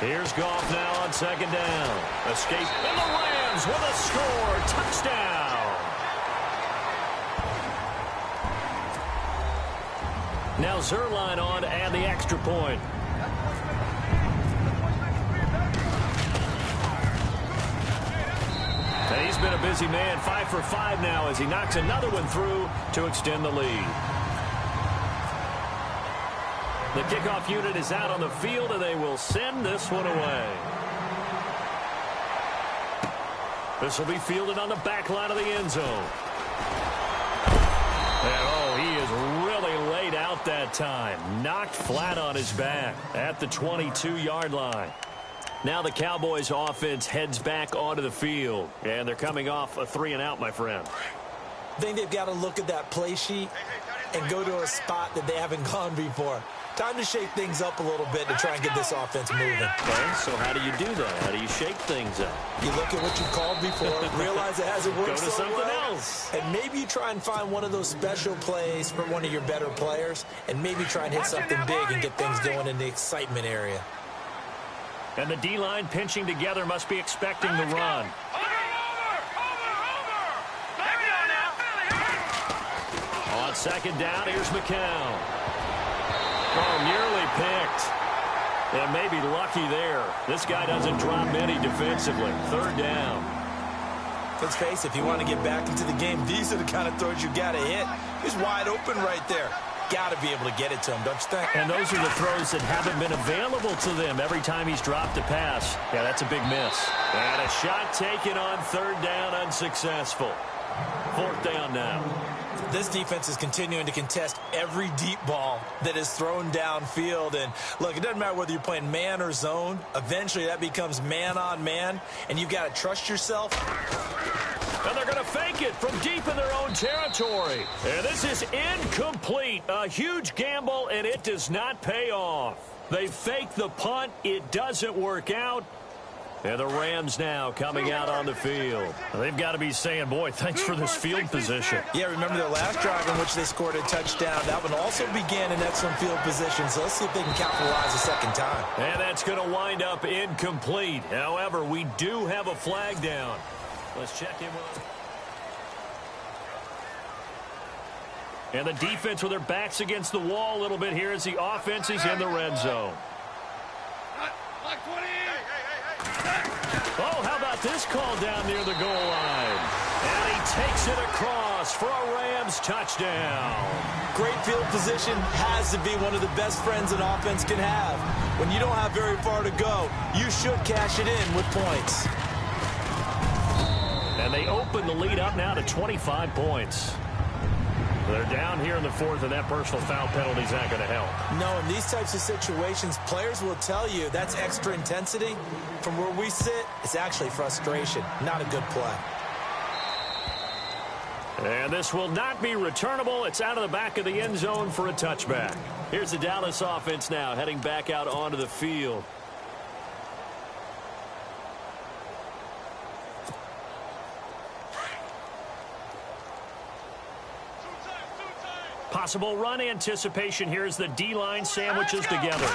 Here's Goff now on 2nd down. Escape, and the Rams with a score. Touchdown. Now Zerline on to add the extra point. And he's been a busy man, 5 for 5 now as he knocks another one through to extend the lead. The kickoff unit is out on the field, and they will send this one away. This will be fielded on the back line of the end zone. And, oh, he is really laid out that time. Knocked flat on his back at the 22-yard line. Now the Cowboys offense heads back onto the field. And they're coming off a 3-and-out, my friend. I think they've got to look at that play sheet and go to a spot that they haven't gone before. Time to shake things up a little bit to try and get this offense moving. Okay, so how do you do that? How do you shake things up? You look at what you've called before, realize it hasn't worked Go to so something well, else. and maybe you try and find one of those special plays from one of your better players, and maybe try and hit something big and get things going in the excitement area. And the D-line pinching together must be expecting the run. On 2nd down, here's McCown. Oh, nearly picked. And maybe lucky there. This guy doesn't drop many defensively. 3rd down. Let's face it, if you want to get back into the game, these are the kind of throws you got to hit. He's wide open right there. Got to be able to get it to him, don't you think? And those are the throws that haven't been available to them every time he's dropped a pass. Yeah, that's a big miss. And a shot taken on 3rd down, unsuccessful. 4th down now. This defense is continuing to contest every deep ball that is thrown downfield. And, look, it doesn't matter whether you're playing man or zone. Eventually, that becomes man-on-man, and you've got to trust yourself. And they're going to fake it from deep in their own territory. And this is incomplete. A huge gamble, and it does not pay off. They fake the punt. It doesn't work out. And the Rams now coming out on the field. They've got to be saying, boy, thanks for this field position. Yeah, remember their last drive in which they scored a touchdown. That one also began in excellent field position, so let's see if they can capitalize a second time. And that's going to wind up incomplete. However, we do have a flag down. Let's check in with it. And the defense with their backs against the wall a little bit here as the offense is in the red zone. Oh, how about this call down near the goal line? And he takes it across for a Rams touchdown. Great field position has to be one of the best friends an offense can have. When you don't have very far to go, you should cash it in with points. And they open the lead up now to 25 points. They're down here in the 4th, and that personal foul penalty is not going to help. No, in these types of situations, players will tell you that's extra intensity. From where we sit, it's actually frustration, not a good play. And this will not be returnable. It's out of the back of the end zone for a touchback. Here's the Dallas offense now heading back out onto the field. Possible run anticipation here as the D-line sandwiches together.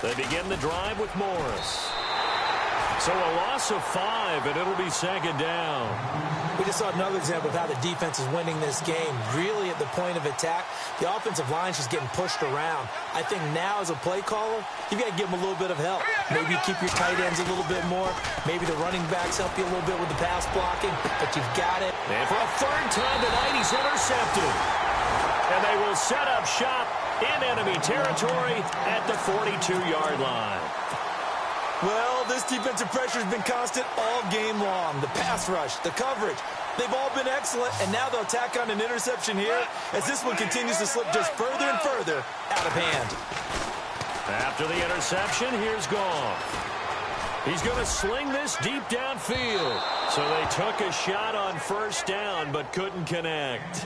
They begin the drive with Morris. So a loss of 5, and it'll be second down. We just saw another example of how the defense is winning this game. Really at the point of attack, the offensive line's just getting pushed around. I think now as a play caller, you've got to give them a little bit of help. Maybe keep your tight ends a little bit more. Maybe the running backs help you a little bit with the pass blocking, but you've got it. And for a third time tonight, he's intercepted. And they will set up shop in enemy territory at the 42-yard line. Well, this defensive pressure has been constant all game long. The pass rush, the coverage, they've all been excellent, and now they'll tack on an interception here as this one continues to slip just further and further out of hand. After the interception, here's Goff. He's going to sling this deep downfield. So they took a shot on first down but couldn't connect.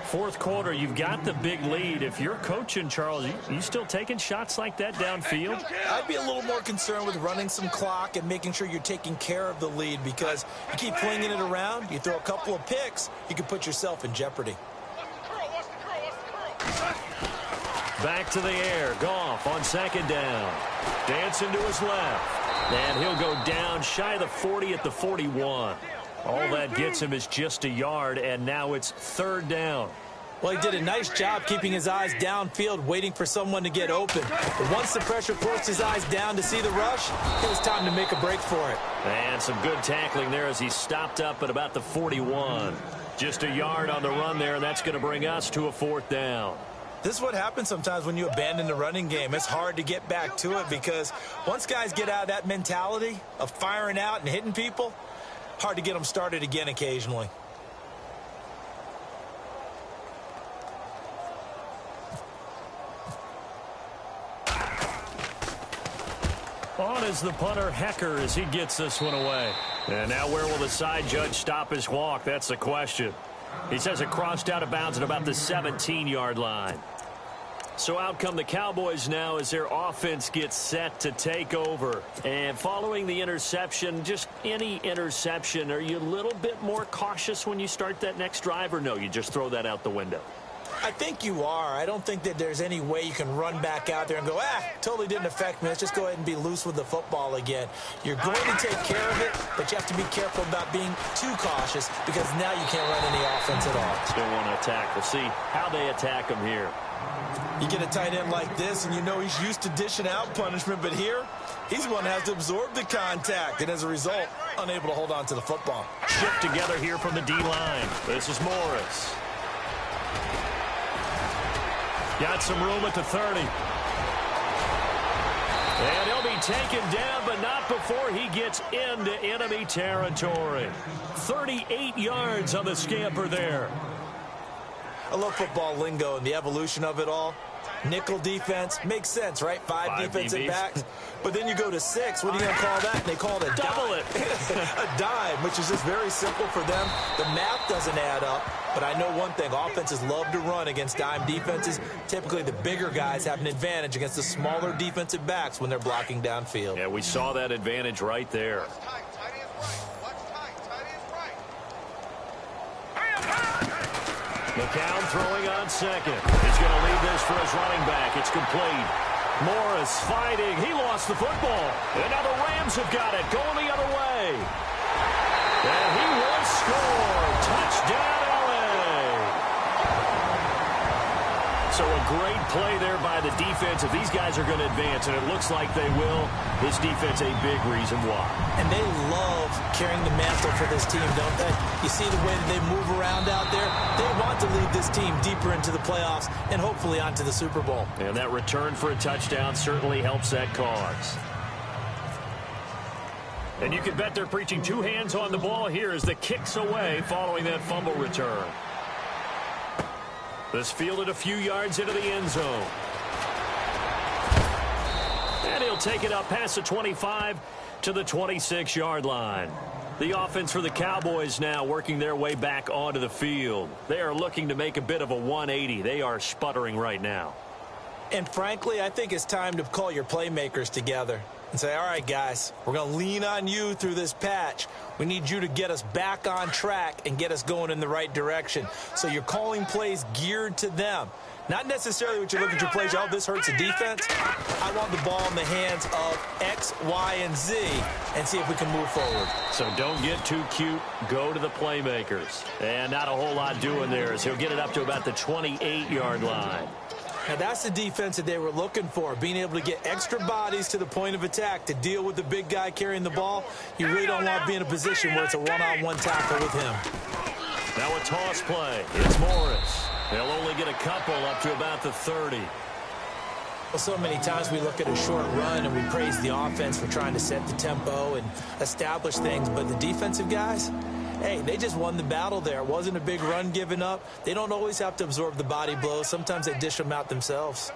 Fourth quarter, you've got the big lead. If you're coaching, Charles, you still taking shots like that downfield? I'd be a little more concerned with running some clock and making sure you're taking care of the lead, because you keep flinging it around, you throw a couple of picks, you can put yourself in jeopardy. Back to the air. Goff on second down. Dancing to his left. And he'll go down shy of the 40 at the 41. All that gets him is just a yard, and now it's third down. Well, he did a nice job keeping his eyes downfield, waiting for someone to get open. But once the pressure forced his eyes down to see the rush, it was time to make a break for it. And some good tackling there as he stopped up at about the 41. Just a yard on the run there, and that's going to bring us to a fourth down. This is what happens sometimes when you abandon the running game. It's hard to get back to it because once guys get out of that mentality of firing out and hitting people, hard to get them started again occasionally. On is the punter, Hecker, as he gets this one away. And now where will the side judge stop his walk? That's the question. He says it crossed out of bounds at about the 17-yard line. So out come the Cowboys now as their offense gets set to take over. And following the interception, just any interception, are you a little bit more cautious when you start that next drive, or no, you just throw that out the window? I think you are. I don't think that there's any way you can run back out there and go, totally didn't affect me. Let's just go ahead and be loose with the football again. You're going to take care of it, but you have to be careful about being too cautious because now you can't run any offense at all. Still want to attack. We'll see how they attack him here. You get a tight end like this, and you know he's used to dishing out punishment, but here, he's the one that has to absorb the contact, and as a result, unable to hold on to the football. Shift together here from the D-line. This is Morris. Got some room at the 30. And he'll be taken down, but not before he gets into enemy territory. 38 yards on the scamper there. I love football lingo and the evolution of it all. Nickel defense makes sense, right? Five defensive backs. But then you go to 6. What are you going to call that? And they call it a double it. A dime, which is just very simple for them. The math doesn't add up. But I know one thing. Offenses love to run against dime defenses. Typically, the bigger guys have an advantage against the smaller defensive backs when they're blocking downfield. Yeah, we saw that advantage right there. McCown throwing on second. He's going to lead this for his running back. It's complete. Morris fighting. He lost the football. And now the Rams have got it. Going the other way. And he will score. Touchdown, LA. So a great play there by the defense. If these guys are going to advance, and it looks like they will, this defense a big reason why. And they love carrying the mantle for this team, don't they? You see the way that they move around out there? They want to lead this team deeper into the playoffs and hopefully onto the Super Bowl. And that return for a touchdown certainly helps that cause. And you can bet they're preaching two hands on the ball here as the kick's away following that fumble return. This fielded a few yards into the end zone. And he'll take it up past the 25 to the 26-yard line. The offense for the Cowboys now working their way back onto the field. They are looking to make a bit of a 180. They are sputtering right now. And frankly, I think it's time to call your playmakers together. and say, all right, guys, we're going to lean on you through this patch. We need you to get us back on track and get us going in the right direction. So you're calling plays geared to them. Not necessarily what you look at your plays, oh, this hurts the defense. I want the ball in the hands of X, Y, and Z and see if we can move forward. So don't get too cute. Go to the playmakers. And not a whole lot doing there as he'll get it up to about the 28-yard line. Now, that's the defense that they were looking for, being able to get extra bodies to the point of attack to deal with the big guy carrying the ball. You really don't want to be in a position where it's a one-on-one tackle with him. Now a toss play. It's Morris. They'll only get a couple up to about the 30. Well, so many times we look at a short run and we praise the offense for trying to set the tempo and establish things, but the defensive guys, hey, they just won the battle there. It wasn't a big run given up. They don't always have to absorb the body blows. Sometimes they dish them out themselves.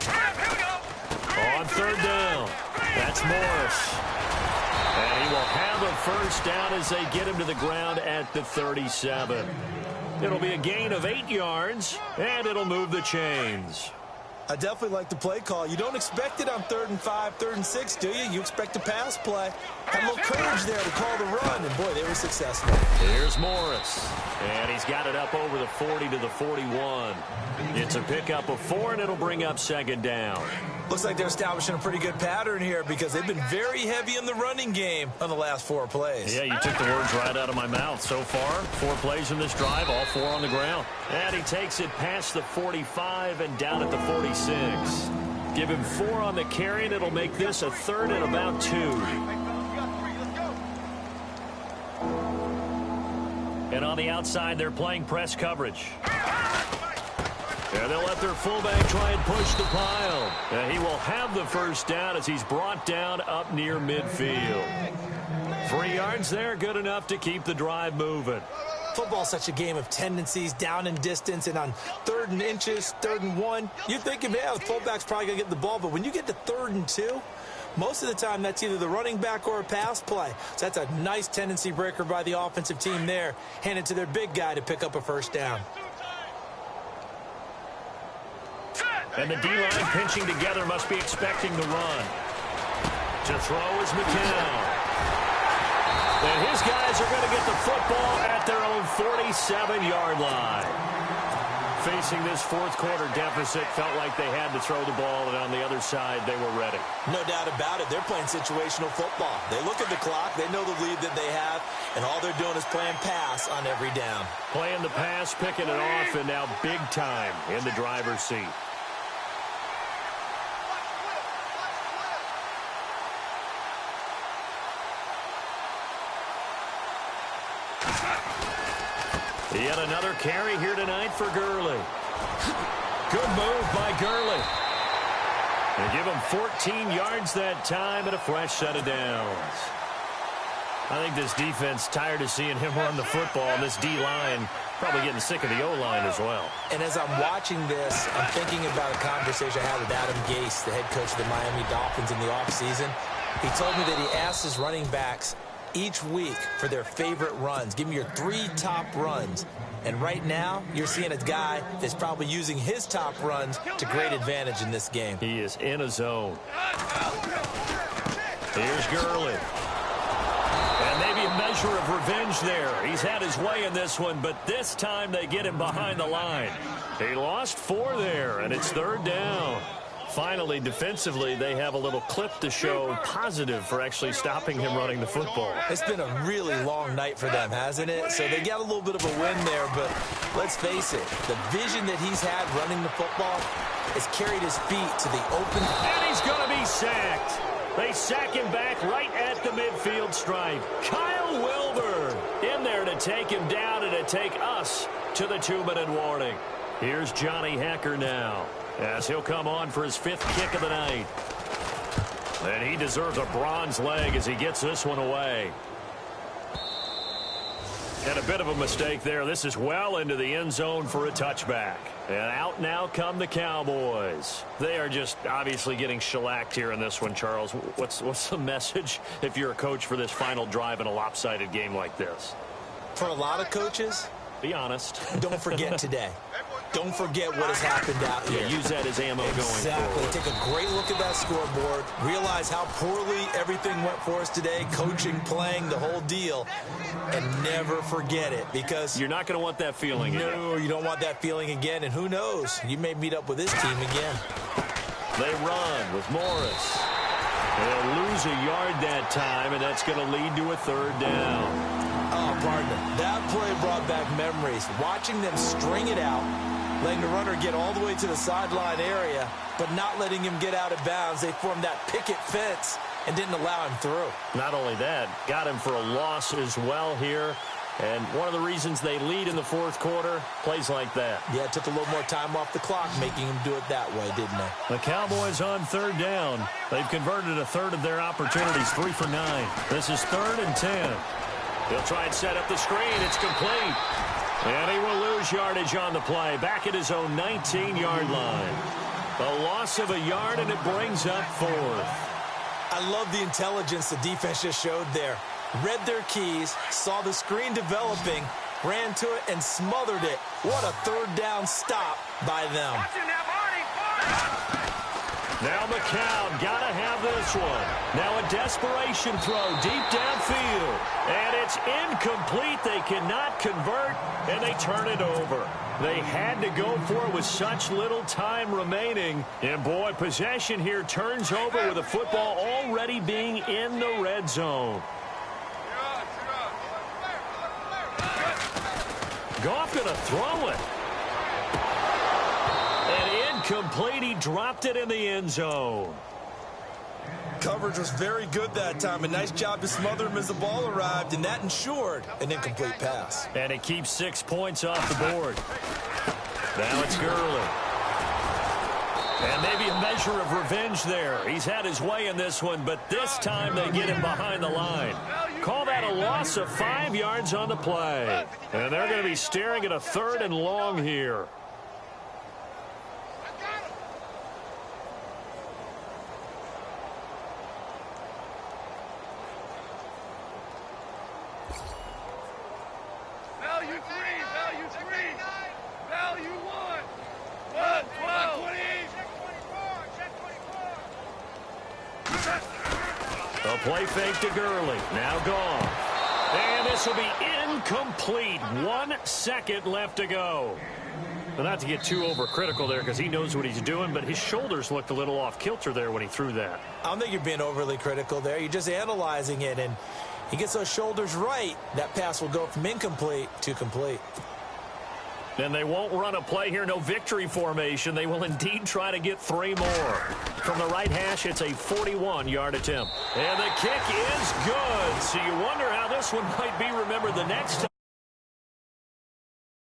On third down, that's Morris. And he will have a first down as they get him to the ground at the 37. It'll be a gain of 8 yards, and it'll move the chains. I definitely like the play call. You don't expect it on 3rd and 5, 3rd and 6, do you? You expect a pass play. Had a little courage there to call the run, and boy, they were successful. Here's Morris, and he's got it up over the 40 to the 41. It's a pickup of 4, and it'll bring up 2nd down. Looks like they're establishing a pretty good pattern here because they've been very heavy in the running game on the last 4 plays. Yeah, you took the words right out of my mouth. So far, 4 plays in this drive, all 4 on the ground. And he takes it past the 45 and down at the 46. Give him 4 on the carry, and it'll make this a 3rd and about 2. And on the outside, they're playing press coverage. And they'll let their fullback try and push the pile. And he will have the first down as he's brought down up near midfield. 3 yards there, good enough to keep the drive moving. Football's such a game of tendencies, down in distance, and on 3rd and inches, 3rd and 1, you're thinking, yeah, the fullback's probably going to get the ball. But when you get to 3rd and 2, most of the time that's either the running back or a pass play. So that's a nice tendency breaker by the offensive team there, handed to their big guy to pick up a first down. And the D-line pinching together must be expecting the run. To throw is McCown. And his guys are going to get the football at their own 47-yard line. Facing this 4th quarter deficit, felt like they had to throw the ball, and on the other side, they were ready. No doubt about it. They're playing situational football. They look at the clock, they know the lead that they have, and all they're doing is playing pass on every down. Playing the pass, picking it off, and now big time in the driver's seat. Yet another carry here tonight for Gurley. Good move by Gurley. They give him 14 yards that time and a fresh set of downs. I think this defense tired of seeing him run the football, and this D-line probably getting sick of the O-line as well. And as I'm watching this, I'm thinking about a conversation I had with Adam Gase, the head coach of the Miami Dolphins in the offseason. He told me that he asked his running backs each week for their favorite runs. Give me your 3 top runs. And right now, you're seeing a guy that's probably using his top runs to great advantage in this game. He is in a zone. Here's Gurley. And maybe a measure of revenge there. He's had his way in this one, but this time they get him behind the line. He lost 4 there, and it's 3rd down. Finally, defensively, they have a little clip to show positive for actually stopping him running the football. It's been a really long night for them, hasn't it? So they got a little bit of a win there, but let's face it, the vision that he's had running the football has carried his feet to the open. And he's going to be sacked. They sack him back right at the midfield stripe. Kyle Wilbur in there to take him down and to take us to the 2-minute warning. Here's Johnny Hecker now, as he'll come on for his 5th kick of the night. And he deserves a bronze leg as he gets this one away. And a bit of a mistake there. This is well into the end zone for a touchback. And out now come the Cowboys. They are just obviously getting shellacked here in this one, Charles. What's the message if you're a coach for this final drive in a lopsided game like this? For a lot of coaches, be honest. don't forget today. don't forget what has happened out here. Yeah, use that as ammo going forward. Exactly. Take a great look at that scoreboard. Realize how poorly everything went for us today. Coaching, playing, the whole deal. And never forget it, because you're not going to want that feeling again. No, you don't want that feeling again. And who knows? You may meet up with this team again. They run with Morris. They'll lose a yard that time, and that's going to lead to a third down. Oh, partner, that play brought back memories. Watching them string it out, letting the runner get all the way to the sideline area, but not letting him get out of bounds. They formed that picket fence and didn't allow him through. Not only that, got him for a loss as well here. And one of the reasons they lead in the fourth quarter, plays like that. Yeah, it took a little more time off the clock, making him do it that way, didn't they? The Cowboys on third down. They've converted a third of their opportunities, 3 for 9. This is 3rd and 10. He'll try and set up the screen. It's complete. And he will lose yardage on the play, back at his own 19-yard line. A loss of a yard, and it brings up 4th. I love the intelligence the defense just showed there. Read their keys, saw the screen developing, ran to it, and smothered it. What a third down stop by them. Now McCown got to have this one. Now a desperation throw deep downfield. And it's incomplete. They cannot convert, and they turn it over. They had to go for it with such little time remaining. And, boy, possession here turns over with the football already being in the red zone. Goff going to throw it. And incomplete. He dropped it in the end zone. Coverage was very good that time. A nice job to smother him as the ball arrived, and that ensured an incomplete pass. And it keeps 6 points off the board. Now it's Gurley. And maybe a measure of revenge there. He's had his way in this one, but this time they get him behind the line. Call that a loss of 5 yards on the play. And they're going to be staring at a 3rd and long here. A play fake to Gurley. Now gone. And this will be incomplete. 1 second left to go. Well, not to get too overcritical there because he knows what he's doing, but his shoulders looked a little off kilter there when he threw that. I don't think you're being overly critical there. You're just analyzing it, and he gets those shoulders right. That pass will go from incomplete to complete. And they won't run a play here, no victory formation. They will indeed try to get 3 more. From the right hash, it's a 41-yard attempt. And the kick is good. So you wonder how this one might be remembered the next time.